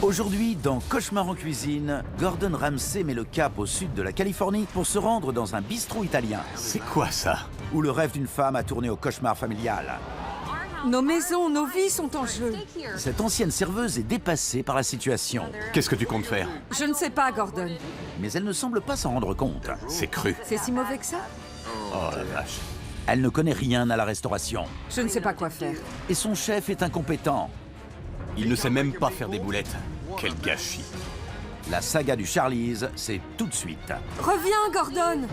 Aujourd'hui, dans Cauchemar en cuisine, Gordon Ramsay met le cap au sud de la Californie pour se rendre dans un bistrot italien. C'est quoi ça? Où le rêve d'une femme a tourné au cauchemar familial. Nos maisons, nos vies sont en jeu. Cette ancienne serveuse est dépassée par la situation. Qu'est-ce que tu comptes faire? Je ne sais pas, Gordon. Mais elle ne semble pas s'en rendre compte. C'est cru. C'est si mauvais que ça? Oh la vache. Elle ne connaît rien à la restauration. Je ne sais pas quoi faire. Et son chef est incompétent. Il ne sait même pas faire des boulettes. Quel gâchis. La saga du Charlie's, c'est tout de suite. Reviens, Gordon!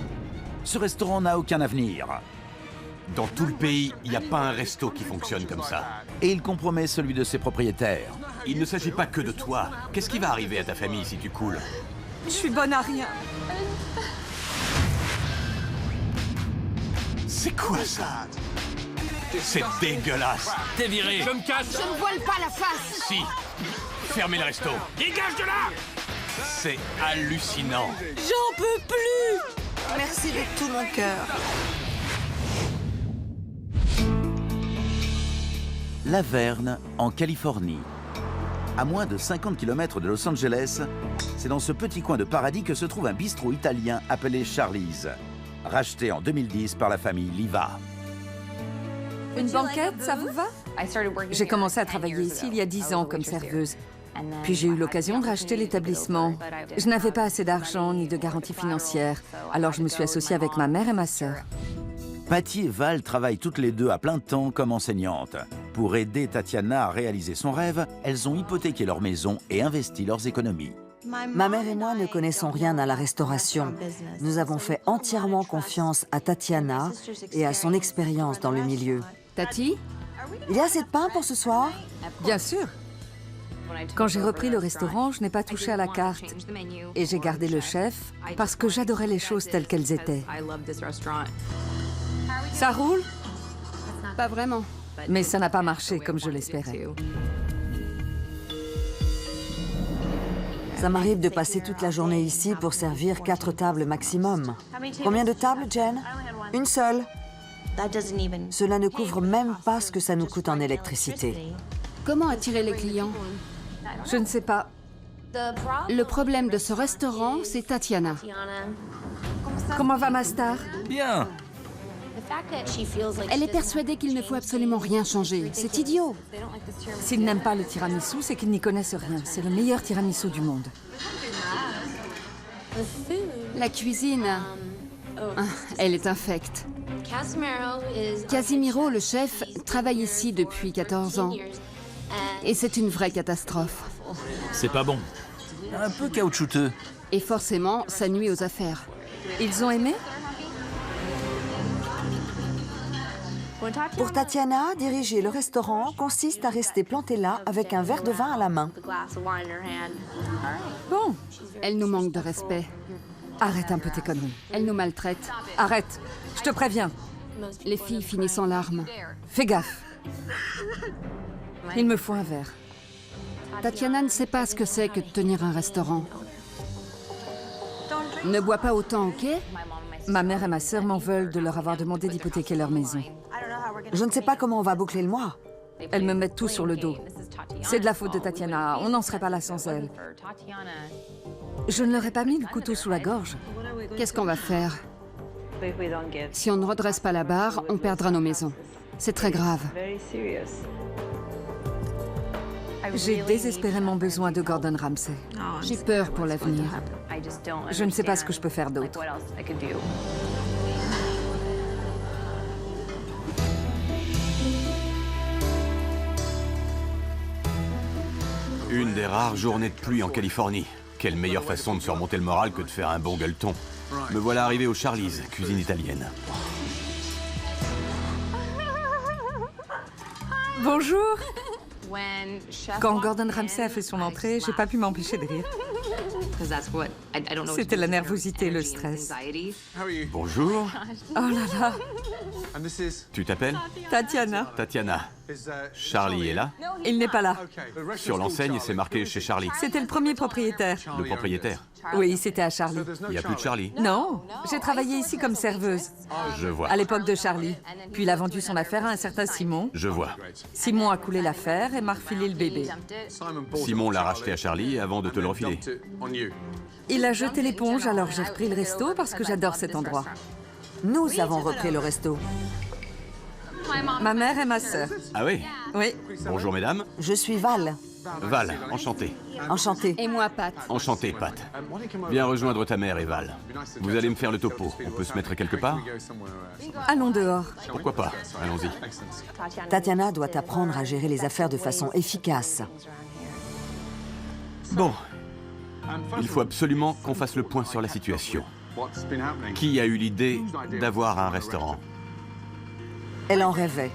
Ce restaurant n'a aucun avenir. Dans tout le pays, il n'y a pas un resto qui fonctionne comme ça. Et il compromet celui de ses propriétaires. Il ne s'agit pas que de toi. Qu'est-ce qui va arriver à ta famille si tu coules? Je suis bonne à rien. C'est quoi ça? C'est dégueulasse. T'es viré. Je me casse. Je ne voile pas la face. Si. Fermez le resto. Dégage de là. C'est hallucinant. J'en peux plus! Merci de tout mon cœur. La Verne, en Californie. À moins de 50 km de Los Angeles, c'est dans ce petit coin de paradis que se trouve un bistrot italien appelé Charlie's, racheté en 2010 par la famille Liva. Une banquette, ça vous va? J'ai commencé à travailler ici il y a 10 ans comme serveuse. Puis j'ai eu l'occasion de racheter l'établissement. Je n'avais pas assez d'argent ni de garantie financière, alors je me suis associée avec ma mère et ma sœur. Patty et Val travaillent toutes les deux à plein temps comme enseignantes. Pour aider Tatiana à réaliser son rêve, elles ont hypothéqué leur maison et investi leurs économies. Ma mère et moi ne connaissons rien à la restauration. Nous avons fait entièrement confiance à Tatiana et à son expérience dans le milieu. Tati? Il y a assez de pain pour ce soir? Bien sûr. Quand j'ai repris le restaurant, je n'ai pas touché à la carte. Et j'ai gardé le chef parce que j'adorais les choses telles qu'elles étaient. Ça roule? Pas vraiment. Mais ça n'a pas marché comme je l'espérais. Ça m'arrive de passer toute la journée ici pour servir 4 tables maximum. Combien de tables, Jen? Une seule. Cela ne couvre même pas ce que ça nous coûte en électricité. Comment attirer les clients? Je ne sais pas. Le problème de ce restaurant, c'est Tatiana. Comment va ma star? Bien. Elle est persuadée qu'il ne faut absolument rien changer. C'est idiot. S'ils n'aiment pas le tiramisu, c'est qu'ils n'y connaissent rien. C'est le meilleur tiramisu du monde. La cuisine, elle est infecte. Casimiro, le chef, travaille ici depuis 14 ans. Et c'est une vraie catastrophe. C'est pas bon. Un peu caoutchouteux. Et forcément, ça nuit aux affaires. Ils ont aimé? Pour Tatiana, diriger le restaurant consiste à rester plantée là avec un verre de vin à la main. Bon, Elle nous manque de respect. arrête un peu tes conneries. Elle nous maltraite. Arrête, je te préviens. Les filles finissent en larmes. Fais gaffe. Il me faut un verre. Tatiana ne sait pas ce que c'est que de tenir un restaurant. Ne bois pas autant, ok? Ma mère et ma sœur m'en veulent de leur avoir demandé d'hypothéquer leur maison. Je ne sais pas comment on va boucler le mois. Elles me mettent tout sur le dos. C'est de la faute de Tatiana, on n'en serait pas là sans elle. Je ne leur ai pas mis le couteau sous la gorge. Qu'est-ce qu'on va faire? Si on ne redresse pas la barre, on perdra nos maisons. C'est très grave. J'ai désespérément besoin de Gordon Ramsay. J'ai peur pour l'avenir. Je ne sais pas ce que je peux faire d'autre. Une des rares journées de pluie en Californie. Quelle meilleure façon de surmonter le moral que de faire un bon gueuleton. Me voilà arrivé au Charlie's, cuisine italienne. Bonjour! Quand Gordon Ramsay a fait son entrée, j'ai pas pu m'empêcher de rire. C'était la nervosité, le stress. Bonjour. Oh là là, Tu t'appelles? Tatiana. Tatiana. Charlie est là? Il n'est pas là. Sur l'enseigne, c'est marqué chez Charlie. C'était le premier propriétaire. Le propriétaire? Oui, c'était à Charlie. Il n'y a plus de Charlie? Non, j'ai travaillé ici comme serveuse, Je vois. à l'époque de Charlie. Puis il a vendu son affaire à un certain Simon. Je vois. Simon a coulé l'affaire et m'a refilé le bébé. Simon l'a racheté à Charlie avant de te le refiler. Il a jeté l'éponge, alors j'ai repris le resto parce que j'adore cet endroit. Nous avons repris le resto. Ma mère et ma sœur. Ah oui? Oui. Bonjour mesdames. Je suis Val. Val, enchanté. Enchantée. Et moi, Pat. Enchanté, Pat. Viens rejoindre ta mère et Val. Vous allez me faire le topo. On peut se mettre quelque part? Allons dehors. Pourquoi pas? Allons-y. Tatiana doit apprendre à gérer les affaires de façon efficace. Bon. Il faut absolument qu'on fasse le point sur la situation. Qui a eu l'idée d'avoir un restaurant? Elle en rêvait.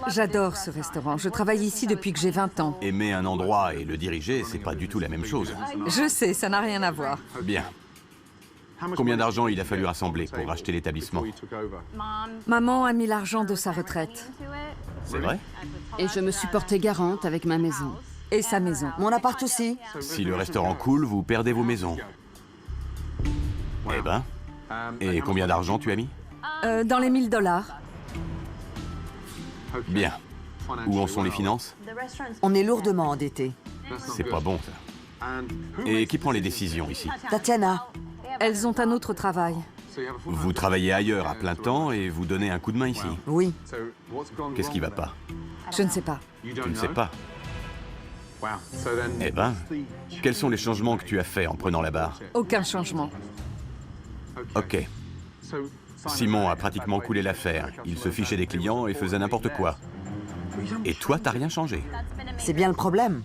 J'adore ce restaurant. Je travaille ici depuis que j'ai 20 ans. Aimer un endroit et le diriger, c'est pas du tout la même chose. Je sais, ça n'a rien à voir. Bien. Combien d'argent il a fallu rassembler pour racheter l'établissement? Maman a mis l'argent de sa retraite. C'est vrai? Et je me suis portée garante avec ma maison. Et sa maison. Mon appart aussi. Si le restaurant coule, vous perdez vos maisons. Eh ben. Et combien d'argent tu as mis? Dans les 1000 $. Bien. Où en sont les finances? On est lourdement endettés. C'est pas bon, ça. Et qui prend les décisions ici? Tatiana, Elles ont un autre travail. Vous travaillez ailleurs à plein temps et vous donnez un coup de main ici. oui. Qu'est-ce qui va pas? Je ne sais pas. Tu ne sais pas. Eh ben, quels sont les changements que tu as faits en prenant la barre? Aucun changement. Ok. Simon a pratiquement coulé l'affaire. Il se fichait des clients et faisait n'importe quoi. Et toi, t'as rien changé. C'est bien le problème.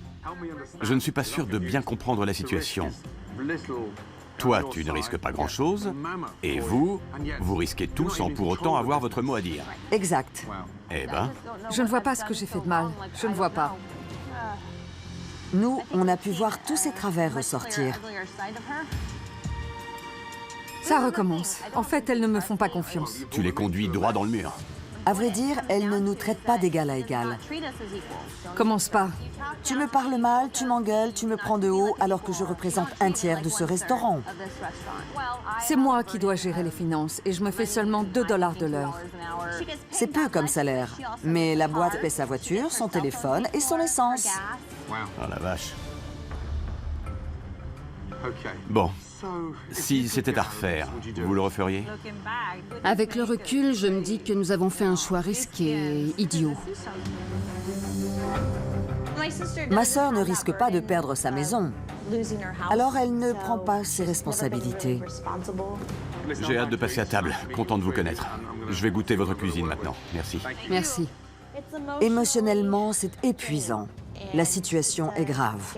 Je ne suis pas sûr de bien comprendre la situation. Toi, tu ne risques pas grand-chose, et vous risquez tout sans pour autant avoir votre mot à dire. Exact. Eh ben, Je ne vois pas ce que j'ai fait de mal. Je ne vois pas. Nous, on a pu voir tous ses travers ressortir. Ça recommence. En fait, elles ne me font pas confiance. tu les conduis droit dans le mur. À vrai dire, elle ne nous traite pas d'égal à égal. Commence pas. Tu me parles mal, tu m'engueules, tu me prends de haut alors que je représente un tiers de ce restaurant. C'est moi qui dois gérer les finances et je me fais seulement 2 $ de l'heure. C'est peu comme salaire, mais la boîte paie sa voiture, son téléphone et son essence. Oh la vache. Bon, si c'était à refaire, vous le referiez? Avec le recul, je me dis que nous avons fait un choix risqué et idiot. Ma sœur ne risque pas de perdre sa maison, alors elle ne prend pas ses responsabilités. J'ai hâte de passer à table. Content de vous connaître. Je vais goûter votre cuisine maintenant. Merci. Merci. Émotionnellement, c'est épuisant. La situation est grave.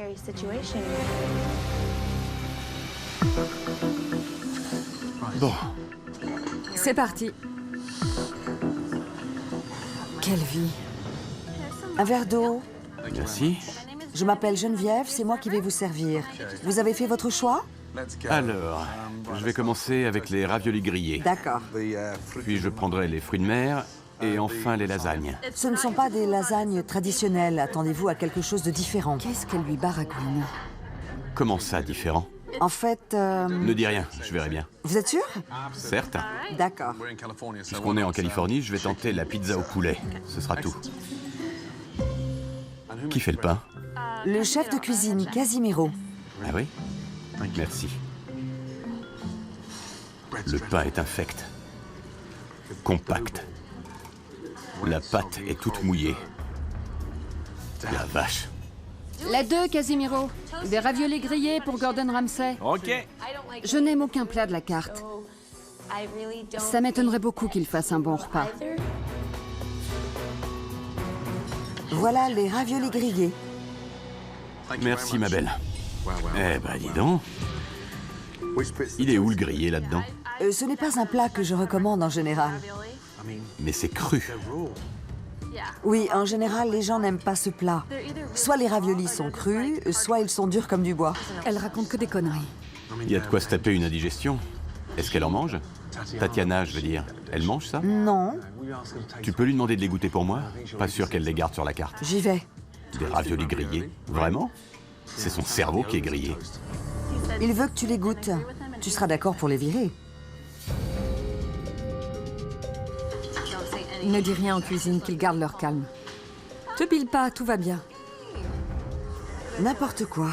Bon, C'est parti. Quelle vie. Un verre d'eau. merci. Je m'appelle Geneviève, c'est moi qui vais vous servir. Vous avez fait votre choix? Alors, je vais commencer avec les raviolis grillés. D'accord. Puis je prendrai les fruits de mer et enfin les lasagnes. Ce ne sont pas des lasagnes traditionnelles. Attendez-vous à quelque chose de différent. Qu'est-ce qu'elle lui baragouine? Comment ça, différent? En fait, Ne dis rien, je verrai bien. vous êtes sûr? Certes. D'accord. Puisqu'on est en Californie, je vais tenter la pizza au poulet. Ce sera tout. Qui fait le pain? Le chef de cuisine, Casimiro. Ah oui? Merci. Le pain est infect. Compact. La pâte est toute mouillée. La vache. La 2, Casimiro. Des raviolis grillés pour Gordon Ramsay. Ok. Je n'aime aucun plat de la carte. Ça m'étonnerait beaucoup qu'il fasse un bon repas. Voilà les raviolis grillés. Merci, ma belle. Eh ben, dis donc. Il est où le grillé là-dedans? Ce n'est pas un plat que je recommande en général. Mais c'est cru. Oui, en général, les gens n'aiment pas ce plat. Soit les raviolis sont crus, soit ils sont durs comme du bois. Elle raconte que des conneries. Il y a de quoi se taper une indigestion. Est-ce qu'elle en mange? Tatiana, je veux dire. Elle mange ça? Non, Tu peux lui demander de les goûter pour moi? Pas sûr qu'elle les garde sur la carte. j'y vais. Des raviolis grillés? Vraiment? C'est son cerveau qui est grillé. Il veut que tu les goûtes. Tu seras d'accord pour les virer. Ne dis rien en cuisine, qu'ils gardent leur calme. Te pile pas, tout va bien. N'importe quoi.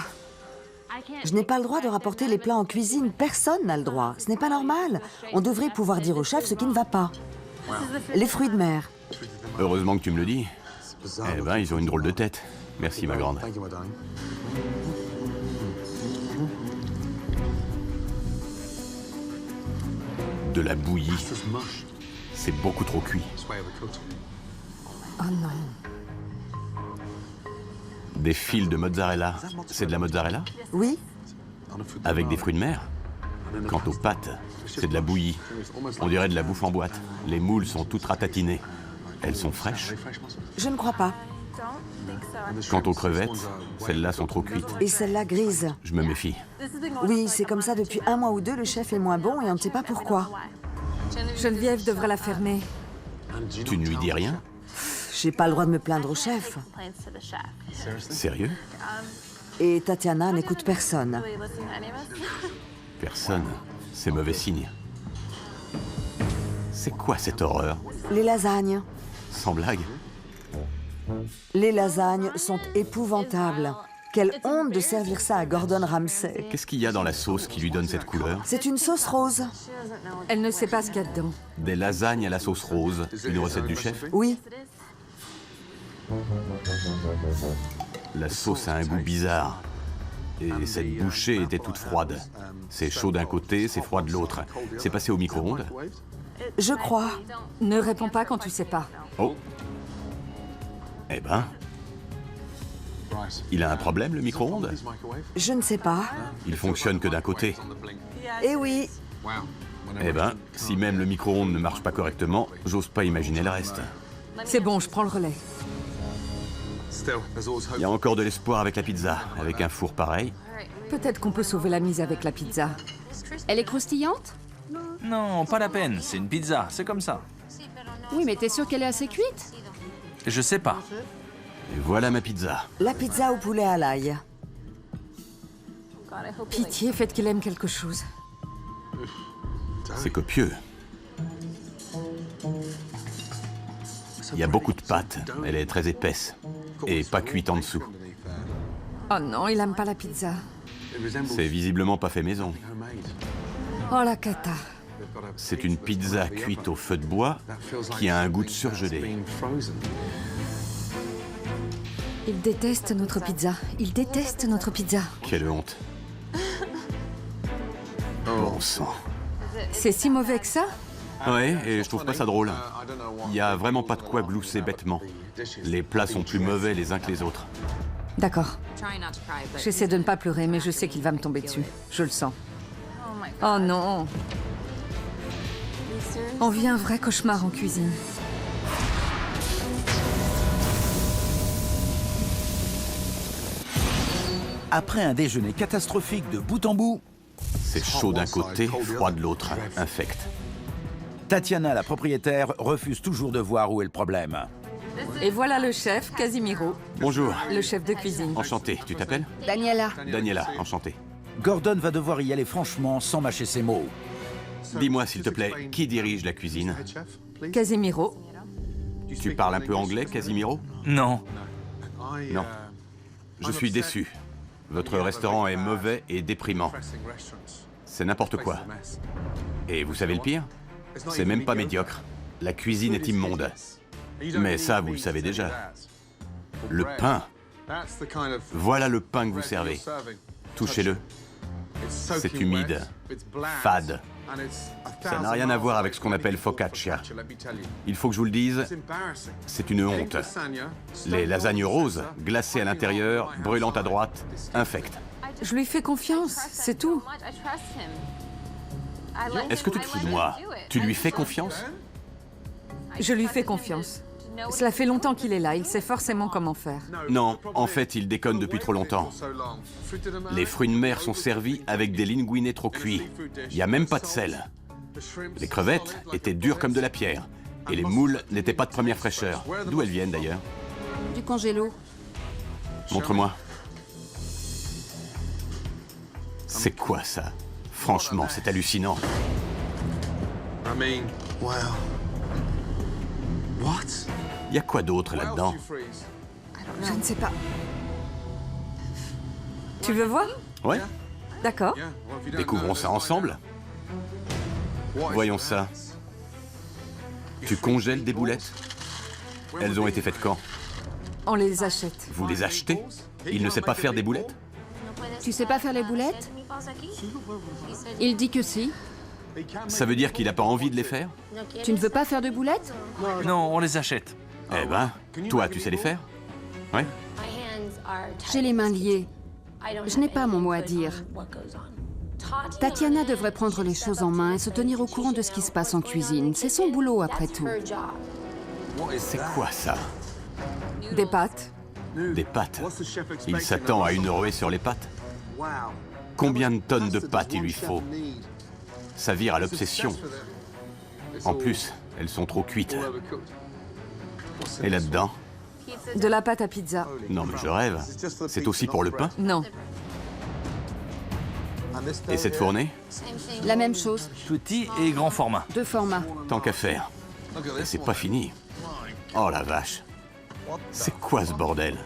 Je n'ai pas le droit de rapporter les plats en cuisine. Personne n'a le droit. Ce n'est pas normal. On devrait pouvoir dire au chef ce qui ne va pas. Les fruits de mer. Heureusement que tu me le dis. Eh ben, ils ont une drôle de tête. Merci, ma grande. De la bouillie. C'est beaucoup trop cuit. Oh non. Des fils de mozzarella. C'est de la mozzarella? Oui, Avec des fruits de mer? Quant aux pâtes, c'est de la bouillie. On dirait de la bouffe en boîte. Les moules sont toutes ratatinées. Elles sont fraîches. je ne crois pas. Quant aux crevettes, celles-là sont trop cuites. Et celle-là grise. Je me méfie. Oui, c'est comme ça depuis 1 mois ou 2. Le chef est moins bon et on ne sait pas pourquoi. Geneviève devrait la fermer. Tu ne lui dis rien? J'ai pas le droit de me plaindre au chef. Sérieux? Et Tatiana n'écoute personne. Personne. C'est mauvais signe. C'est quoi cette horreur? Les lasagnes. Sans blague? Les lasagnes sont épouvantables. Quelle honte de servir ça à Gordon Ramsay. Qu'est-ce qu'il y a dans la sauce qui lui donne cette couleur? C'est une sauce rose. Elle ne sait pas ce qu'il y a dedans. Des lasagnes à la sauce rose. Une recette du chef? Oui, La sauce a un goût bizarre. Et cette bouchée était toute froide. C'est chaud d'un côté, c'est froid de l'autre. C'est passé au micro-ondes? je crois. Ne réponds pas quand tu sais pas. Oh. Eh ben... Il a un problème, le micro-ondes? Je ne sais pas. Il fonctionne que d'un côté. Eh oui, Eh ben, si même le micro-ondes ne marche pas correctement, j'ose pas imaginer le reste. C'est bon, je prends le relais. Il y a encore de l'espoir avec la pizza. Avec un four pareil, Peut-être qu'on peut sauver la mise avec la pizza. Elle est croustillante? Non, pas la peine, c'est une pizza, c'est comme ça. Oui, mais t'es sûr qu'elle est assez cuite? Je sais pas. et voilà ma pizza. la pizza au poulet à l'ail. Pitié, faites qu'il aime quelque chose. C'est copieux. Il y a beaucoup de pâte. Elle est très épaisse. Et pas cuite en dessous. Oh non, il aime pas la pizza. C'est visiblement pas fait maison. Oh la cata. C'est une pizza cuite au feu de bois qui a un goût de surgelé. Il déteste notre pizza. Il déteste notre pizza. Quelle honte. Bon sang. C'est si mauvais que ça? Ouais, et je trouve pas ça drôle. Il y a vraiment pas de quoi glousser bêtement. Les plats sont plus mauvais les uns que les autres. D'accord. J'essaie de ne pas pleurer, mais je sais qu'il va me tomber dessus. Je le sens. Oh non. On vit un vrai cauchemar en cuisine. Après un déjeuner catastrophique de bout en bout, C'est chaud d'un côté, froid de l'autre, infect. Tatiana, la propriétaire, refuse toujours de voir où est le problème. Et voilà le chef, Casimiro, Bonjour, le chef de cuisine. enchanté. Tu t'appelles? Daniela. Daniela, enchanté. Gordon va devoir y aller franchement, sans mâcher ses mots. Dis-moi, s'il te plaît, qui dirige la cuisine? Casimiro. Tu parles un peu anglais, Casimiro? Non. Non. Je suis déçu. Votre restaurant est mauvais et déprimant. C'est n'importe quoi. Et vous savez le pire? C'est même pas médiocre. La cuisine est immonde. Mais ça, vous le savez déjà. Le pain. Voilà le pain que vous servez. Touchez-le. C'est humide, fade. Ça n'a rien à voir avec ce qu'on appelle focaccia. Il faut que je vous le dise, c'est une honte. Les lasagnes roses, glacées à l'intérieur, brûlantes à droite, infectes. Je lui fais confiance, c'est tout. Est-ce que tu te fous de moi? Tu lui fais confiance? Je lui fais confiance. Cela fait longtemps qu'il est là, il sait forcément comment faire. Non, en fait, il déconne depuis trop longtemps. Les fruits de mer sont servis avec des linguinés trop cuits. Il n'y a même pas de sel. Les crevettes étaient dures comme de la pierre. Et les moules n'étaient pas de première fraîcheur. D'où elles viennent d'ailleurs? Du congélo. Montre-moi. C'est quoi ça? Franchement, c'est hallucinant. Y a quoi d'autre là-dedans? Je ne sais pas. Tu veux voir? Ouais? D'accord. Découvrons ça ensemble. Voyons ça. Tu congèles des boulettes? Elles ont été faites quand? On les achète. Vous les achetez? Il ne sait pas faire des boulettes? Tu sais pas faire les boulettes? Il dit que si. Ça veut dire qu'il n'a pas envie de les faire? Tu ne veux pas faire de boulettes? Non, on les achète. Eh ben, toi, tu sais les faire? Ouais? J'ai les mains liées. Je n'ai pas mon mot à dire. Tatiana devrait prendre les choses en main et se tenir au courant de ce qui se passe en cuisine. C'est son boulot après tout. C'est quoi ça? Des pâtes. Des pâtes? Il s'attend à une ruée sur les pâtes? Combien de tonnes de pâtes il lui faut? Ça vire à l'obsession. En plus, elles sont trop cuites. Et là-dedans? De la pâte à pizza. Non mais je rêve. C'est aussi pour le pain? Non. Et cette fournée? La même chose. Petit et grand format. 2 formats. Tant qu'à faire. Et c'est pas fini. Oh la vache. C'est quoi ce bordel?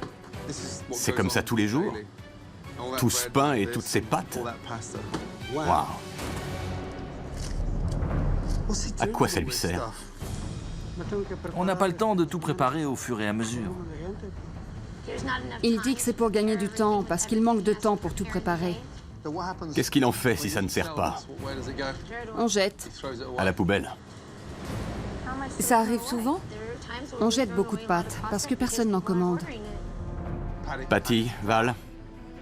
C'est comme ça tous les jours? Tout ce pain et toutes ces pâtes? Waouh. À quoi ça lui sert? On n'a pas le temps de tout préparer au fur et à mesure. Il dit que c'est pour gagner du temps, parce qu'il manque de temps pour tout préparer. Qu'est-ce qu'il en fait si ça ne sert pas? On jette. À la poubelle. Ça arrive souvent? On jette beaucoup de pâtes, parce que personne n'en commande. Patty, Val,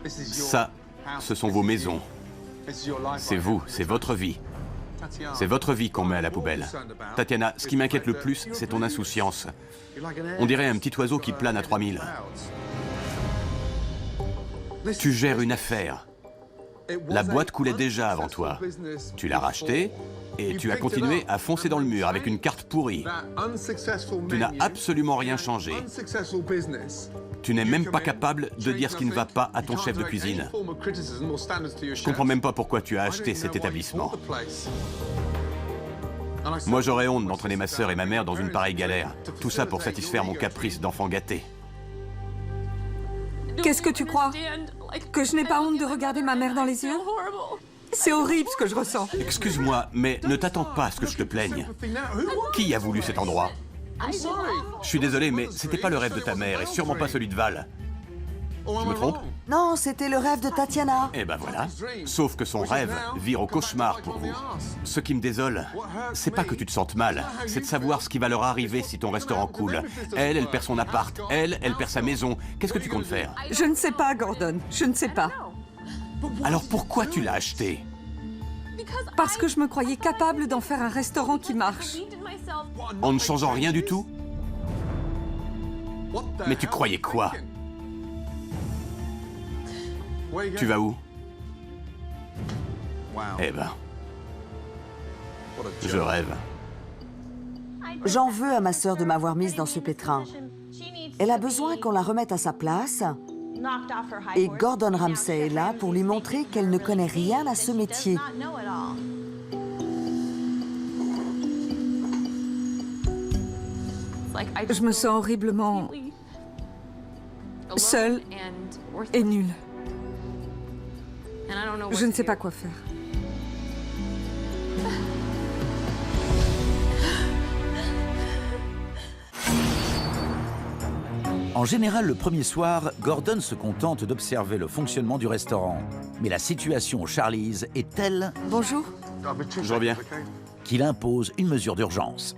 ça, ce sont vos maisons. C'est vous, c'est votre vie. C'est votre vie qu'on met à la poubelle. Tatiana, ce qui m'inquiète le plus, c'est ton insouciance. On dirait un petit oiseau qui plane à 3000. Tu gères une affaire. La boîte coulait déjà avant toi. Tu l'as rachetée et tu as continué à foncer dans le mur avec une carte pourrie. Tu n'as absolument rien changé. Tu n'es même pas capable de dire ce qui ne va pas à ton chef de cuisine. Je comprends même pas pourquoi tu as acheté cet établissement. Moi, j'aurais honte d'entraîner ma sœur et ma mère dans une pareille galère. Tout ça pour satisfaire mon caprice d'enfant gâté. Qu'est-ce que tu crois? Que je n'ai pas honte de regarder ma mère dans les yeux? C'est horrible ce que je ressens. Excuse-moi, mais ne t'attends pas à ce que je te plaigne. Qui a voulu cet endroit? Je suis désolé, mais c'était pas le rêve de ta mère et sûrement pas celui de Val. Je me trompe? Non, c'était le rêve de Tatiana. Eh ben voilà. Sauf que son rêve vire au cauchemar pour vous. Ce qui me désole, c'est pas que tu te sentes mal, c'est de savoir ce qui va leur arriver si ton restaurant coule. Elle, elle perd son appart. Elle perd sa maison. Qu'est-ce que tu comptes faire? Je ne sais pas, Gordon. Je ne sais pas. Alors pourquoi tu l'as acheté? Parce que je me croyais capable d'en faire un restaurant qui marche. En ne changeant rien du tout? Mais tu croyais quoi? Tu vas où? Eh ben... Je rêve. J'en veux à ma sœur de m'avoir mise dans ce pétrin. Elle a besoin qu'on la remette à sa place. Et Gordon Ramsay est là pour lui montrer qu'elle ne connaît rien à ce métier. Je me sens horriblement seule et nulle. Je ne sais pas quoi faire. En général, le premier soir, Gordon se contente d'observer le fonctionnement du restaurant. Mais la situation au Charlie's est telle Bonjour. Je reviens. qu'il impose une mesure d'urgence.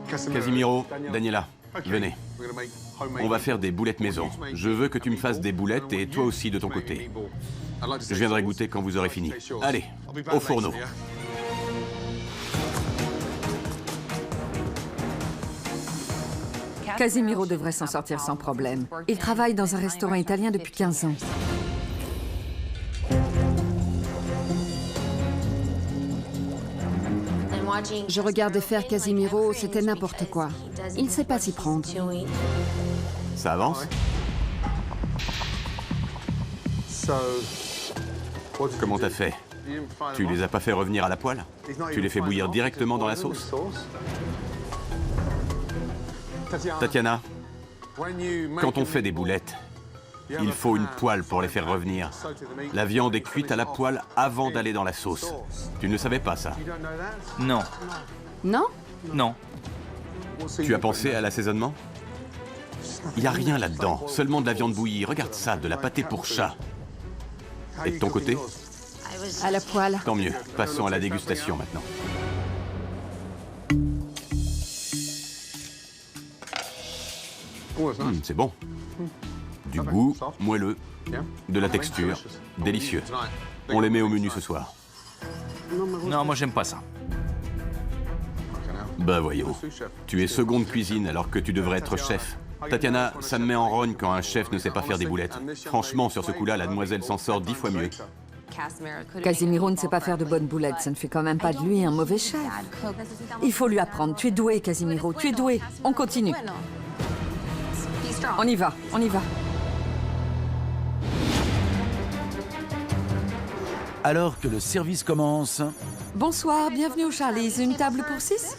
Casimiro, Daniela, venez. On va faire des boulettes maison. Je veux que tu me fasses des boulettes et toi aussi de ton côté. Je viendrai goûter quand vous aurez fini. Allez, au fourneau. Casimiro devrait s'en sortir sans problème. Il travaille dans un restaurant italien depuis 15 ans. Je regardais faire Casimiro, c'était n'importe quoi. Il ne sait pas s'y prendre. Ça avance? Comment t'as fait? Tu les as pas fait revenir à la poêle? Tu les fais bouillir directement dans la sauce? Tatiana, quand on fait des boulettes, il faut une poêle pour les faire revenir. La viande est cuite à la poêle avant d'aller dans la sauce. Tu ne savais pas ça? Non. Non? Non. Tu as pensé à l'assaisonnement? Il n'y a rien là-dedans, seulement de la viande bouillie. Regarde ça, de la pâtée pour chat. Et de ton côté? À la poêle. Tant mieux. Passons à la dégustation maintenant. C'est bon. Du goût, moelleux, de la texture, délicieux. On les met au menu ce soir. Non, moi j'aime pas ça. Bah voyons. Tu es seconde cuisine alors que tu devrais être chef. Tatiana, ça me met en rogne quand un chef ne sait pas faire des boulettes. Franchement, sur ce coup-là, la demoiselle s'en sort 10 fois mieux. Casimiro ne sait pas faire de bonnes boulettes, ça ne fait quand même pas de lui un mauvais chef. Il faut lui apprendre. Tu es doué, Casimiro, tu es doué. On continue. On y va, on y va. Alors que le service commence, Bonsoir, bienvenue au Charlie's. Une table pour 6?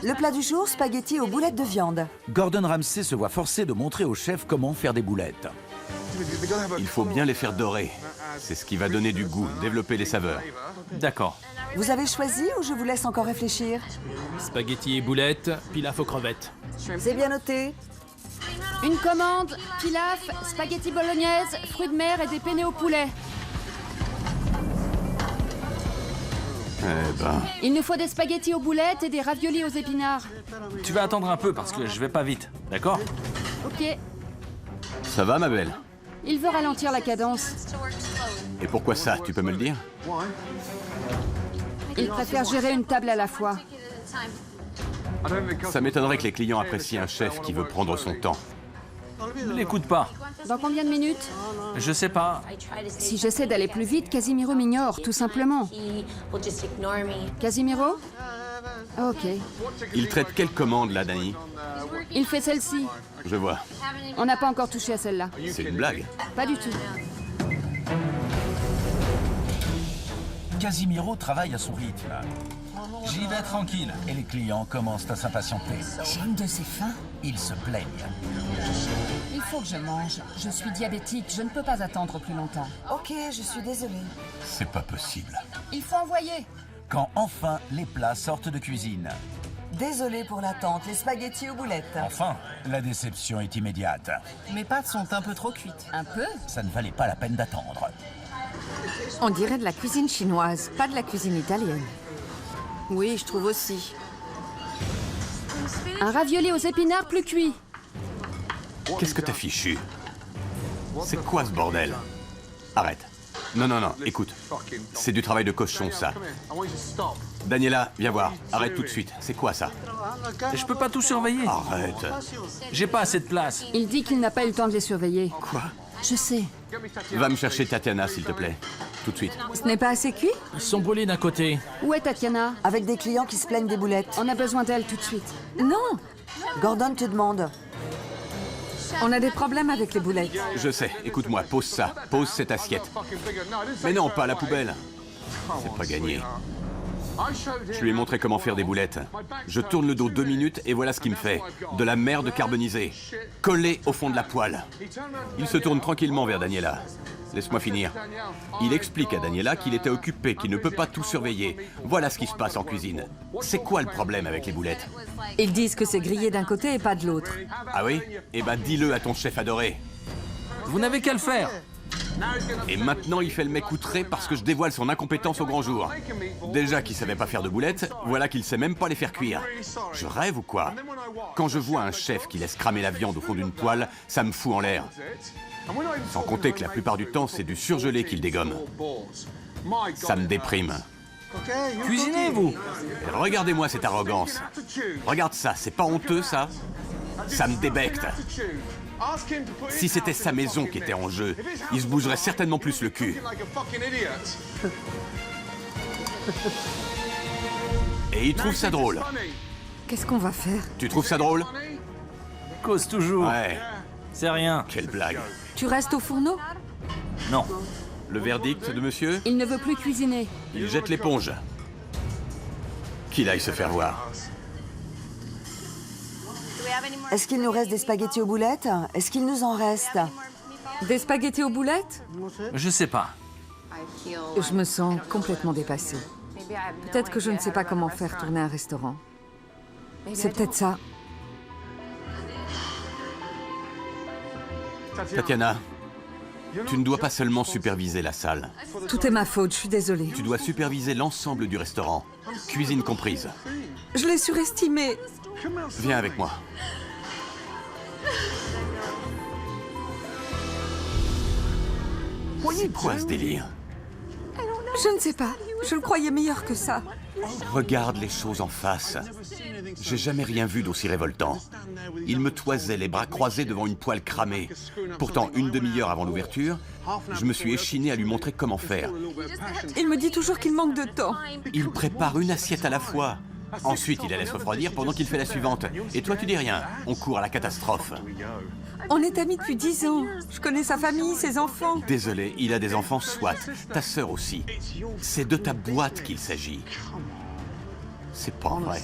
Le plat du jour, spaghettis aux boulettes de viande. Gordon Ramsay se voit forcé de montrer au chef comment faire des boulettes. Il faut bien les faire dorer. C'est ce qui va donner du goût, développer les saveurs. D'accord. Vous avez choisi ou je vous laisse encore réfléchir? Spaghettis et boulettes, pilaf aux crevettes. C'est bien noté. Une commande, pilaf, spaghetti bolognaise, fruits de mer et des penne au poulet. Eh ben, Il nous faut des spaghettis aux boulettes et des raviolis aux épinards. Tu vas attendre un peu parce que je vais pas vite, d'accord? Ok. ça va ma belle? Il veut ralentir la cadence. Et pourquoi ça, tu peux me le dire? Il préfère gérer une table à la fois. Ça m'étonnerait que les clients apprécient un chef qui veut prendre son temps. Ne l'écoute pas. Dans combien de minutes? Je sais pas. Si j'essaie d'aller plus vite, Casimiro m'ignore, tout simplement. Casimiro? Ok. Il traite quelle commande là, Danny? Il fait celle-ci. Je vois. On n'a pas encore touché à celle-là. C'est une blague. Pas du tout. Casimiro travaille à son rythme. J'y vais tranquille. Et les clients commencent à s'impatienter. J'ai une de ces faims. Ils se plaignent. Il faut que je mange. Je suis diabétique, je ne peux pas attendre plus longtemps. Ok, je suis désolée. C'est pas possible. Il faut envoyer. Quand enfin les plats sortent de cuisine. Désolée pour l'attente, les spaghettis aux boulettes. Enfin, la déception est immédiate. Mes pâtes sont un peu trop cuites. Un peu? Ça ne valait pas la peine d'attendre. On dirait de la cuisine chinoise, pas de la cuisine italienne. Oui, je trouve aussi. Un ravioli aux épinards plus cuit. Qu'est-ce que t'as fichu? C'est quoi ce bordel? Arrête. Non, non, non, écoute. C'est du travail de cochon, ça. Daniela, viens voir. Arrête tout de suite. C'est quoi ça? Je peux pas tout surveiller. Arrête. J'ai pas assez de place. Il dit qu'il n'a pas eu le temps de les surveiller. Quoi? Je sais. Va me chercher Tatiana, s'il te plaît. Tout de suite. Ce n'est pas assez cuit? Ils sont brûlés d'un côté. Où est Tatiana? Avec des clients qui se plaignent des boulettes. On a besoin d'elle tout de suite. Non, Gordon te demande. on a des problèmes avec les boulettes. Je sais. Écoute-moi, pose ça. Pose cette assiette. Mais non, pas à la poubelle. C'est pas gagné. Je lui ai montré comment faire des boulettes. Je tourne le dos 2 minutes et voilà ce qu'il me fait. De la merde carbonisée. Collée au fond de la poêle. Il se tourne tranquillement vers Daniela. Laisse-moi finir. Il explique à Daniela qu'il était occupé, qu'il ne peut pas tout surveiller. Voilà ce qui se passe en cuisine. C'est quoi le problème avec les boulettes? Ils disent que c'est grillé d'un côté et pas de l'autre. Ah oui? Eh ben dis-le à ton chef adoré. Vous n'avez qu'à le faire. Et maintenant, il fait le mec outré parce que je dévoile son incompétence au grand jour. Déjà qu'il savait pas faire de boulettes, voilà qu'il sait même pas les faire cuire. Je rêve ou quoi? Quand je vois un chef qui laisse cramer la viande au fond d'une poêle, ça me fout en l'air. Sans compter que la plupart du temps, c'est du surgelé qu'il dégomme. Ça me déprime. Cuisinez-vous. Et regardez-moi cette arrogance. Regarde ça, c'est pas honteux ça? Ça me débecte. Si c'était sa maison qui était en jeu, il se bougerait certainement plus le cul. Et Et il trouve ça drôle. Qu'est-ce qu'on va faire? Tu trouves ça drôle? Cause toujours. Ouais. C'est rien. Quelle blague. Tu restes au fourneau? Non. Le verdict de monsieur? Il ne veut plus cuisiner. Il jette l'éponge. Qu'il aille se faire voir. Est-ce qu'il nous reste des spaghettis aux boulettes? Est-ce qu'il nous en reste? Des spaghettis aux boulettes? Je sais pas. Je me sens complètement dépassée. Peut-être que je ne sais pas comment faire tourner un restaurant. C'est peut-être ça. Tatiana, tu ne dois pas seulement superviser la salle. Tout est ma faute, je suis désolée. Tu dois superviser l'ensemble du restaurant, cuisine comprise. Je l'ai surestimé. Viens avec moi. C'est quoi ce délire? Je ne sais pas. Je le croyais meilleur que ça. Regarde les choses en face. J'ai jamais rien vu d'aussi révoltant. Il me toisait les bras croisés devant une poêle cramée. Pourtant, une demi-heure avant l'ouverture, je me suis échiné à lui montrer comment faire. Il me dit toujours qu'il manque de temps. Il prépare une assiette à la fois. Ensuite, il la laisse refroidir pendant qu'il fait la suivante. Et toi, tu dis rien. On court à la catastrophe. On est amis depuis 10 ans. Je connais sa famille, ses enfants. Désolé, il a des enfants, soit. Ta sœur aussi. C'est de ta boîte qu'il s'agit. C'est pas vrai.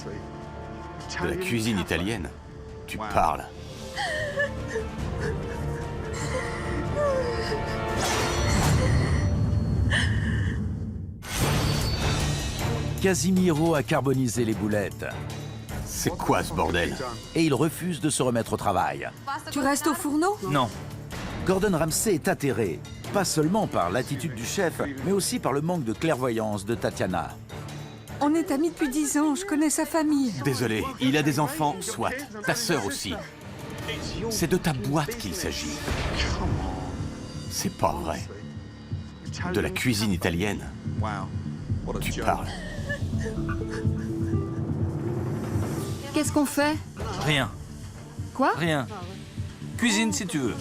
De la cuisine italienne, tu parles. Casimiro a carbonisé les boulettes. C'est quoi ce bordel? Et il refuse de se remettre au travail. Tu restes au fourneau? Non. Gordon Ramsay est atterré, pas seulement par l'attitude du chef, mais aussi par le manque de clairvoyance de Tatiana. On est amis depuis 10 ans, je connais sa famille. Désolé, il a des enfants, soit. Ta sœur aussi. C'est de ta boîte qu'il s'agit. C'est pas vrai. De la cuisine italienne. Tu parles. Qu'est-ce qu'on fait? Rien. Quoi? Rien. Cuisine si tu veux.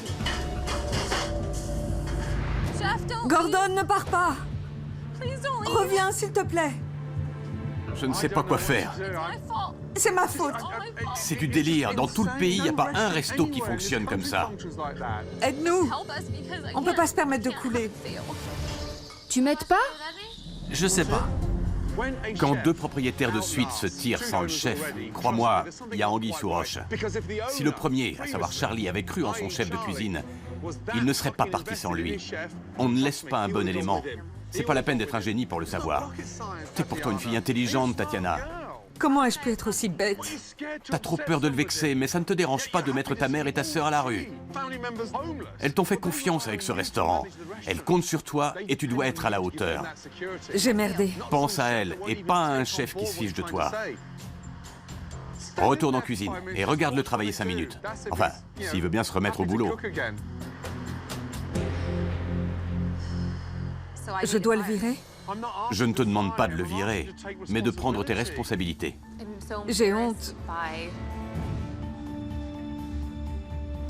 Gordon, ne pars pas. Reviens, s'il te plaît. Je ne sais pas quoi faire. C'est ma faute. C'est du délire. Dans tout le pays, il n'y a pas un resto qui fonctionne comme ça. Aide-nous. On peut pas se permettre de couler. Tu m'aides pas? Je sais pas. Quand deux propriétaires de suite se tirent sans le chef, crois-moi, il y a anguille sous roche. Si le premier, à savoir Charlie, avait cru en son chef de cuisine, il ne serait pas parti sans lui. On ne laisse pas un bon élément. C'est pas la peine d'être un génie pour le savoir. T'es pourtant une fille intelligente, Tatiana. Comment ai-je pu être aussi bête? T'as trop peur de le vexer, mais ça ne te dérange pas de mettre ta mère et ta sœur à la rue. Elles t'ont fait confiance avec ce restaurant. Elles comptent sur toi et tu dois être à la hauteur. J'ai merdé. Pense à elles et pas à un chef qui se fiche de toi. Retourne en cuisine et regarde-le travailler 5 minutes. Enfin, s'il veut bien se remettre au boulot. Je dois le virer? Je ne te demande pas de le virer, mais de prendre tes responsabilités. J'ai honte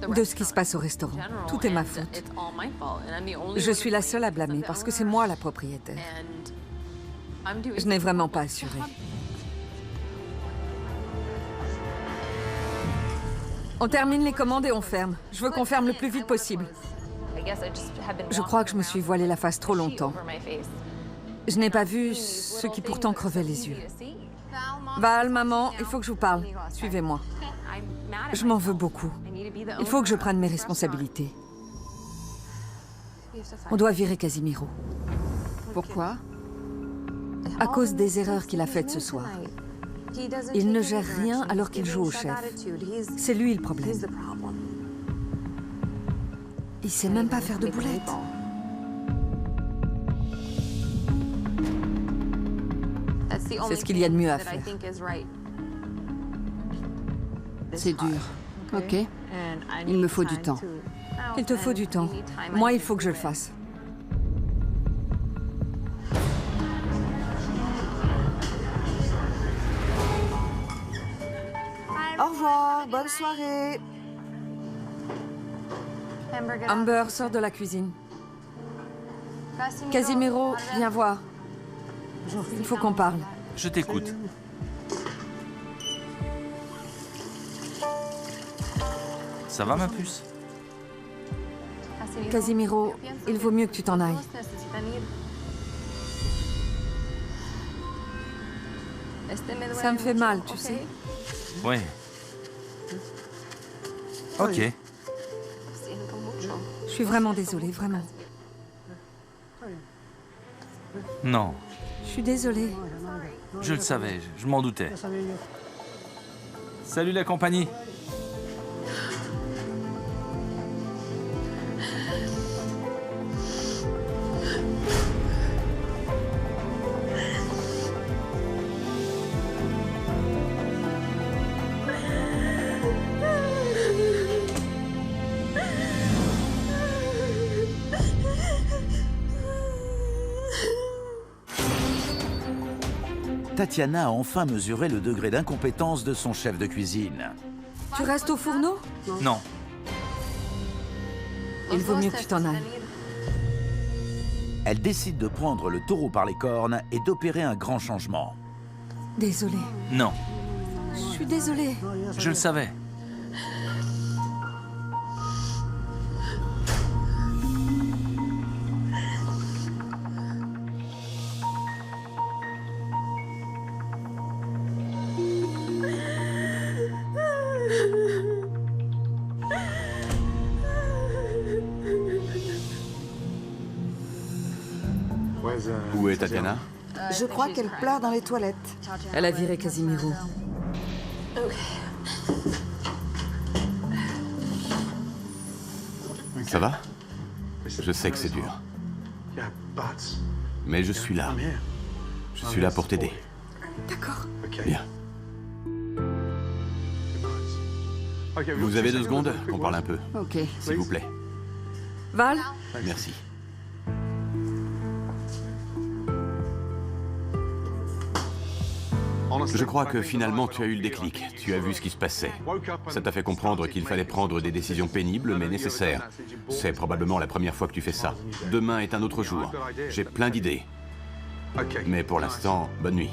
de ce qui se passe au restaurant. Tout est ma faute. Je suis la seule à blâmer parce que c'est moi la propriétaire. Je n'ai vraiment pas assuré. On termine les commandes et on ferme. Je veux qu'on ferme le plus vite possible. Je crois que je me suis voilé la face trop longtemps. Je n'ai pas vu ce qui pourtant crevait les yeux. Val, maman, il faut que je vous parle. Suivez-moi. Je m'en veux beaucoup. Il faut que je prenne mes responsabilités. On doit virer Casimiro. Pourquoi? À cause des erreurs qu'il a faites ce soir. Il ne gère rien alors qu'il joue au chef. C'est lui le problème. Il sait même pas faire de boulettes. C'est ce qu'il y a de mieux à faire. C'est dur. Ok. Il me faut du temps. Il te faut du temps. Moi, il faut que je le fasse. Au revoir, bonne soirée. Amber, sors de la cuisine. Casimiro, viens voir. Il faut qu'on parle. Je t'écoute. Ça va, ma puce? Casimiro, il vaut mieux que tu t'en ailles. Ça me fait mal, tu sais. Ouais. Ok. Je suis vraiment désolée, vraiment. Non, Je suis désolée. je le savais, je m'en doutais. Salut la compagnie. Tatiana a enfin mesuré le degré d'incompétence de son chef de cuisine. Tu restes au fourneau? Non, Il vaut mieux que tu t'en ailles. Elle décide de prendre le taureau par les cornes et d'opérer un grand changement. Désolée. non, Je suis désolée. je le savais. Où est Tatiana? Je crois qu'elle pleure dans les toilettes. Elle a viré Casimiro. Ça va? Je sais que c'est dur. Mais je suis là. Je suis là pour t'aider. D'accord. Bien. Vous avez 2 secondes qu'on parle un peu, Ok. s'il vous plaît. Val? Merci. Je crois que finalement tu as eu le déclic. Tu as vu ce qui se passait. Ça t'a fait comprendre qu'il fallait prendre des décisions pénibles mais nécessaires. C'est probablement la première fois que tu fais ça. Demain est un autre jour. J'ai plein d'idées. Mais pour l'instant, bonne nuit.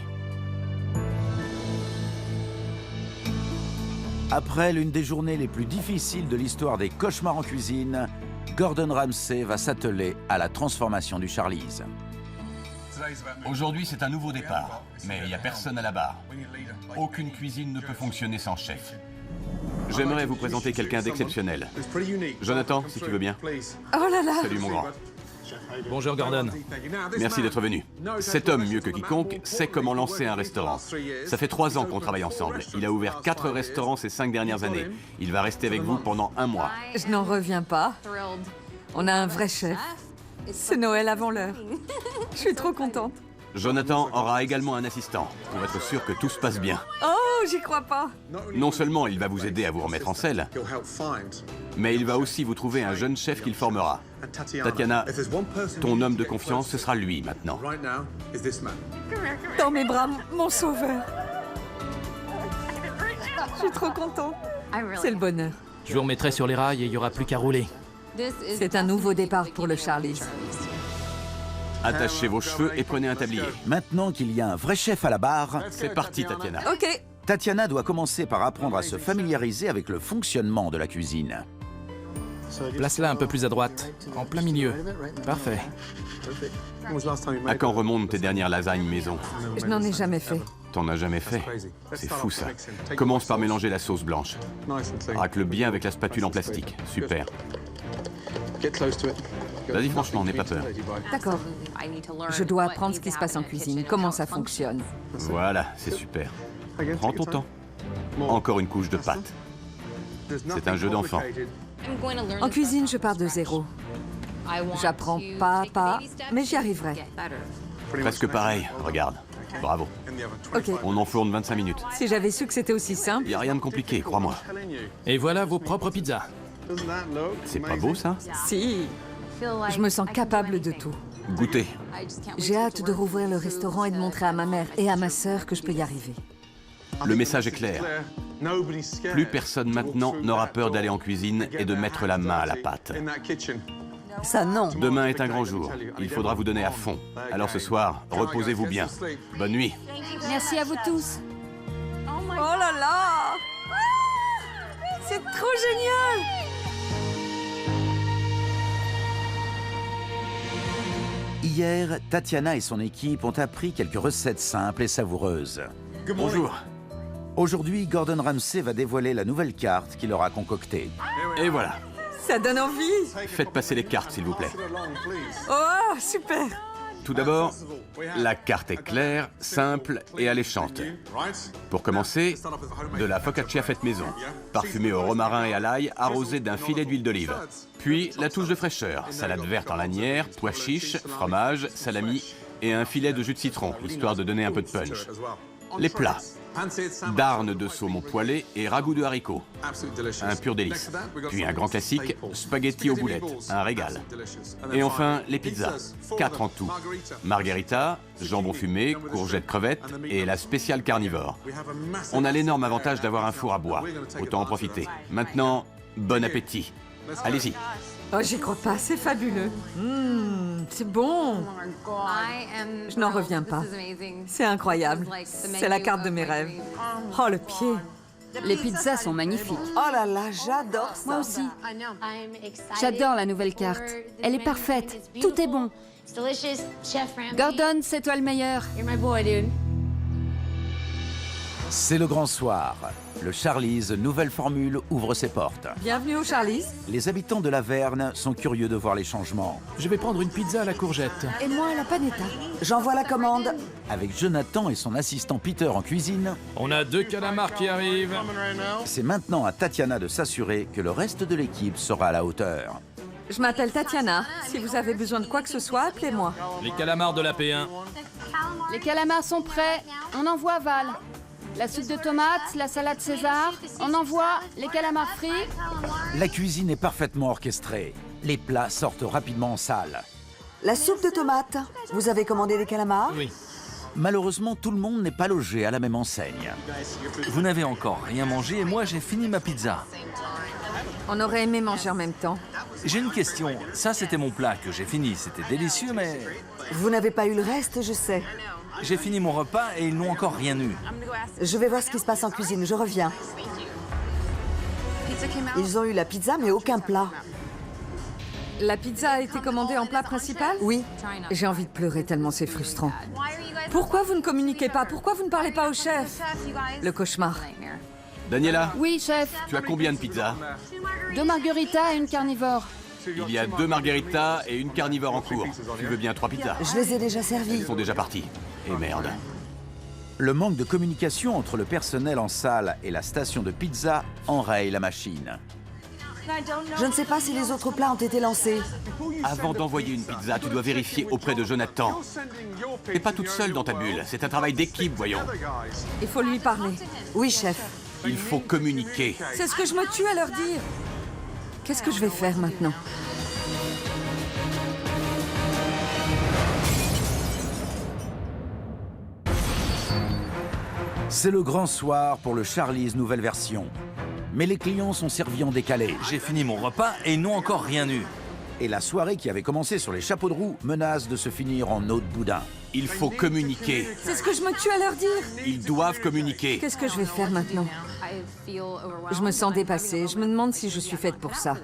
Après l'une des journées les plus difficiles de l'histoire des cauchemars en cuisine, Gordon Ramsay va s'atteler à la transformation du Charlize. Aujourd'hui, c'est un nouveau départ, mais il n'y a personne à la barre. Aucune cuisine ne peut fonctionner sans chef. J'aimerais vous présenter quelqu'un d'exceptionnel. Jonathan, si tu veux bien. Oh là là! Salut mon grand. Bonjour Gordon. Merci d'être venu. Cet homme, mieux que quiconque, sait comment lancer un restaurant. Ça fait 3 ans qu'on travaille ensemble. Il a ouvert 4 restaurants ces 5 dernières années. Il va rester avec vous pendant 1 mois. Je n'en reviens pas. On a un vrai chef. C'est Noël avant l'heure. Je suis trop contente. Jonathan aura également un assistant, pour être sûr que tout se passe bien. Oh, j'y crois pas. Non seulement il va vous aider à vous remettre en selle, mais il va aussi vous trouver un jeune chef qu'il formera. Tatiana, ton homme de confiance, ce sera lui maintenant. Dans mes bras, mon sauveur. Je suis trop contente. C'est le bonheur. Je vous remettrai sur les rails et il n'y aura plus qu'à rouler. C'est un nouveau départ pour le Charlize. Attachez vos cheveux et prenez un tablier. Maintenant qu'il y a un vrai chef à la barre, C'est parti, Tatiana. Ok. Tatiana doit commencer par apprendre à se familiariser avec le fonctionnement de la cuisine. Place-la un peu plus à droite, en plein milieu. Parfait. À quand remontent tes dernières lasagnes maison? Je n'en ai jamais fait. T'en as jamais fait? C'est fou ça. Commence par mélanger la sauce blanche. Racle bien avec la spatule en plastique. Super. Vas-y franchement, n'aie pas peur. D'accord. Je dois apprendre ce qui se passe en cuisine, comment ça fonctionne. Voilà, c'est super. Prends ton temps. Encore une couche de pâte. C'est un jeu d'enfant. En cuisine, je pars de zéro. J'apprends pas à pas, mais j'y arriverai. Presque pareil, regarde. Bravo. Ok. On enfourne 25 minutes. Si j'avais su que c'était aussi simple. Y a rien de compliqué, crois-moi. Et voilà vos propres pizzas. C'est pas beau ça? Si. Je me sens capable de tout. Goûtez. J'ai hâte de rouvrir le restaurant et de montrer à ma mère et à ma sœur que je peux y arriver. Le message est clair. Plus personne maintenant n'aura peur d'aller en cuisine et de mettre la main à la pâte. Ça, non. Demain est un grand jour. Il faudra vous donner à fond. Alors ce soir, reposez-vous bien. Bonne nuit. Merci à vous tous. Oh là là! C'est trop génial! Hier, Tatiana et son équipe ont appris quelques recettes simples et savoureuses. Bonjour. Aujourd'hui, Gordon Ramsay va dévoiler la nouvelle carte qu'il aura concoctée. Et voilà. Ça donne envie! Faites passer les cartes, s'il vous plaît. Oh, super! Tout d'abord, la carte est claire, simple et alléchante. Pour commencer, de la focaccia faite maison, parfumée au romarin et à l'ail, arrosée d'un filet d'huile d'olive. Puis la touche de fraîcheur, salade verte en lanière, pois chiches, fromage, salami et un filet de jus de citron, histoire de donner un peu de punch. Les plats. Darne de saumon poêlé et ragoût de haricots. Un pur délice. Puis un grand classique, spaghetti aux boulettes. Un régal. Et enfin, les pizzas. 4 en tout. Margherita, jambon fumé, courgettes crevettes et la spéciale carnivore. On a l'énorme avantage d'avoir un four à bois. Autant en profiter. Maintenant, bon appétit. Allez-y. Oh, j'y crois pas, c'est fabuleux. C'est bon. Je n'en reviens pas. C'est incroyable. C'est la carte de mes rêves. Oh, le pied. Les pizzas sont magnifiques. Oh là là, j'adore ça. Moi aussi. J'adore la nouvelle carte. Elle est parfaite. Tout est bon. Gordon, c'est toi le meilleur. C'est le grand soir. Le Charlie's nouvelle formule ouvre ses portes. Bienvenue au Charlie's. Les habitants de la Verne sont curieux de voir les changements. Je vais prendre une pizza à la courgette. Et moi, la panetta. J'envoie la commande. Avec Jonathan et son assistant Peter en cuisine, On a 2 calamars qui arrivent. c'est maintenant à Tatiana de s'assurer que le reste de l'équipe sera à la hauteur. Je m'appelle Tatiana. Si vous avez besoin de quoi que ce soit, appelez-moi. Les calamars de la P1. Les calamars sont prêts. On envoie Val. La soupe de tomates, la salade César. On envoie les calamars frits. La cuisine est parfaitement orchestrée. Les plats sortent rapidement en salle. La soupe de tomates. Vous avez commandé des calamars? Oui. Malheureusement, tout le monde n'est pas logé à la même enseigne. Vous n'avez encore rien mangé et moi j'ai fini ma pizza. On aurait aimé manger en même temps. J'ai une question. Ça, c'était mon plat que j'ai fini. C'était délicieux, mais Vous n'avez pas eu le reste, je sais. j'ai fini mon repas et ils n'ont encore rien eu. Je vais voir ce qui se passe en cuisine, je reviens. Ils ont eu la pizza, mais aucun plat. La pizza a été commandée en plat principal? Oui. J'ai envie de pleurer tellement c'est frustrant. Pourquoi vous ne communiquez pas? Pourquoi vous ne parlez pas au chef? Le cauchemar. Daniela, Oui, chef. tu as combien de pizzas? 2 margaritas et une carnivore. Il y a 2 margaritas et une carnivore en cours. Tu veux bien 3 pizzas? Je les ai déjà servis. Ils sont déjà partis. Et merde. Le manque de communication entre le personnel en salle et la station de pizza enraye la machine. Je ne sais pas si les autres plats ont été lancés. Avant d'envoyer une pizza, tu dois vérifier auprès de Jonathan. T'es pas toute seule dans ta bulle. C'est un travail d'équipe, voyons. Il faut lui parler. Oui, chef. Il faut communiquer. C'est ce que je me tue à leur dire. Qu'est-ce que je vais faire maintenant? C'est le grand soir pour le Charlie's nouvelle version. Mais les clients sont servis en décalé. J'ai fini mon repas et ils n'ont encore rien eu. Et la soirée qui avait commencé sur les chapeaux de roue menace de se finir en eau de boudin. Il faut communiquer. C'est ce que je me tue à leur dire. Ils doivent communiquer. Qu'est-ce que je vais faire maintenant? Je me sens dépassée. Je me demande si je suis faite pour ça.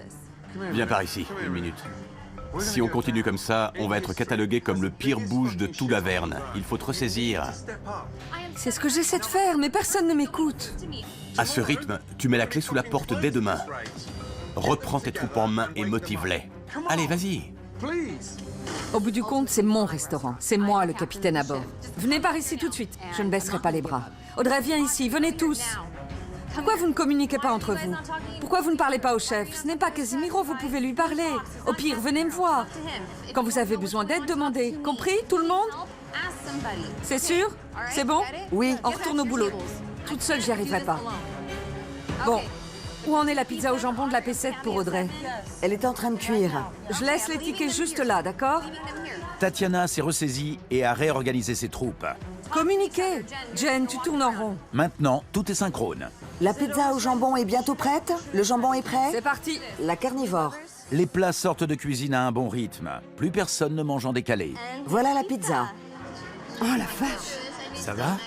Viens par ici, une minute. Si on continue comme ça, on va être catalogué comme le pire bouge de tout la Verne. Il faut te ressaisir. C'est ce que j'essaie de faire, mais personne ne m'écoute. À ce rythme, tu mets la clé sous la porte dès demain. Reprends tes troupes en main et motive-les. Allez, vas-y. Au bout du compte, c'est mon restaurant. C'est moi le capitaine à bord. Venez par ici tout de suite. Je ne baisserai pas les bras. Audrey, viens ici. Venez tous. Pourquoi vous ne communiquez pas entre vous? Pourquoi vous ne parlez pas au chef? Ce n'est pas Casimiro, vous pouvez lui parler. Au pire, venez me voir. Quand vous avez besoin d'aide, demandez. Compris, tout le monde? C'est sûr? C'est bon? Oui. On retourne au boulot. Toute seule, j'y arriverai pas. Bon. Où en est la pizza au jambon de la P7 pour Audrey? Elle est en train de cuire. Je laisse les tickets juste là, d'accord? Tatiana s'est ressaisie et a réorganisé ses troupes. Communiquez! Jen, tu tournes en rond. Maintenant, tout est synchrone. La pizza au jambon est bientôt prête? Le jambon est prêt? C'est parti! La carnivore. Les plats sortent de cuisine à un bon rythme. Plus personne ne mange en décalé. Voilà la pizza. Oh la vache! Ça va?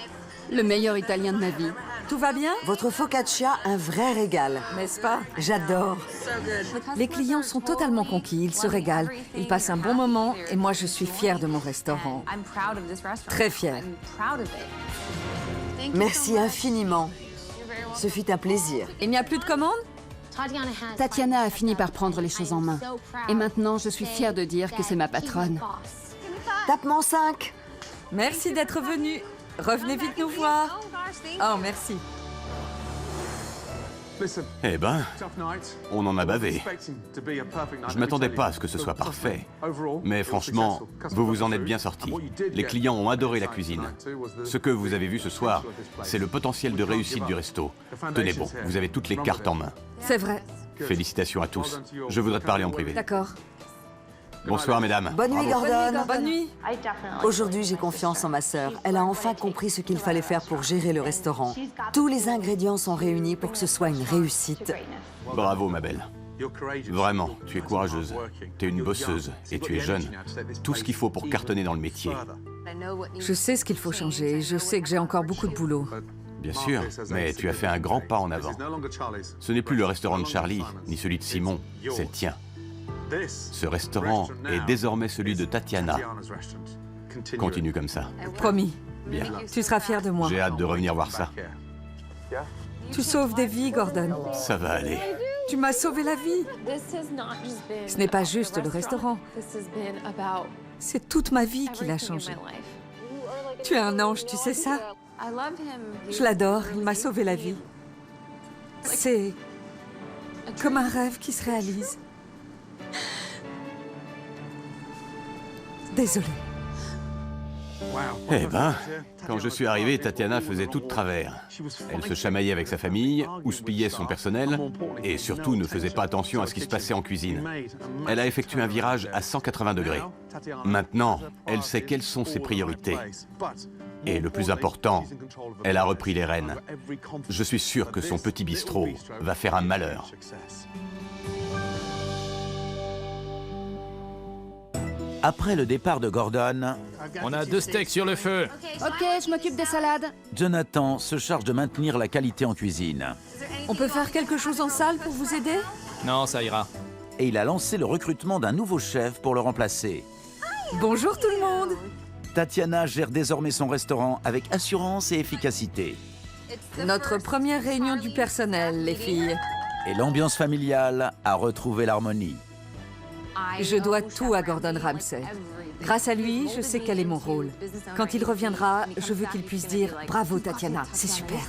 Le meilleur italien de ma vie. Tout va bien? Votre focaccia, un vrai régal. N'est-ce pas? J'adore. Les clients sont totalement conquis, ils se régalent, ils passent un bon moment et moi je suis fière de mon restaurant. Très fière. Merci infiniment. Ce fut un plaisir. Il n'y a plus de commandes? Tatiana a fini par prendre les choses en main. Et maintenant, je suis fière de dire que c'est ma patronne. Tapement 5. Merci d'être venu. Revenez vite nous voir. Oh, merci. Eh ben, on en a bavé. Je m'attendais pas à ce que ce soit parfait. Mais franchement, vous vous en êtes bien sortis. Les clients ont adoré la cuisine. Ce que vous avez vu ce soir, c'est le potentiel de réussite du resto. Tenez bon, vous avez toutes les cartes en main. C'est vrai. Félicitations à tous. Je voudrais te parler en privé. D'accord. Bonsoir, mesdames. Bonne nuit, Gordon. Bonne nuit. Aujourd'hui, j'ai confiance en ma sœur. Elle a enfin compris ce qu'il fallait faire pour gérer le restaurant. Tous les ingrédients sont réunis pour que ce soit une réussite. Bravo, ma belle. Vraiment, tu es courageuse. Tu es une bosseuse et tu es jeune. Tout ce qu'il faut pour cartonner dans le métier. Je sais ce qu'il faut changer. Je sais que j'ai encore beaucoup de boulot. Bien sûr, mais tu as fait un grand pas en avant. Ce n'est plus le restaurant de Charlie, ni celui de Simon, c'est le tien. Ce restaurant est désormais celui de Tatiana. Continue comme ça. Promis. Bien. Tu seras fier de moi. J'ai hâte de revenir voir ça. Tu sauves des vies, Gordon. Ça va aller. Tu m'as sauvé la vie. Ce n'est pas juste le restaurant. C'est toute ma vie qui l'a changé. Tu es un ange, tu sais ça? Je l'adore, il m'a sauvé la vie. C'est comme un rêve qui se réalise. Désolée. Eh ben, quand je suis arrivé, Tatiana faisait tout de travers. Elle se chamaillait avec sa famille, houspillait son personnel et surtout ne faisait pas attention à ce qui se passait en cuisine. Elle a effectué un virage à 180 degrés. Maintenant, elle sait quelles sont ses priorités. Et le plus important, elle a repris les rênes. Je suis sûr que son petit bistrot va faire un malheur. Après le départ de Gordon, On a 2 steaks sur le feu. Ok, je m'occupe des salades. Jonathan se charge de maintenir la qualité en cuisine. On peut faire quelque chose en salle pour vous aider? Non, ça ira. Et il a lancé le recrutement d'un nouveau chef pour le remplacer. Bonjour tout le monde. Tatiana gère désormais son restaurant avec assurance et efficacité. Notre première réunion du personnel, les filles. Et l'ambiance familiale a retrouvé l'harmonie. Je dois tout à Gordon Ramsay. Grâce à lui, je sais quel est mon rôle. Quand il reviendra, je veux qu'il puisse dire « Bravo Tatiana, c'est super ».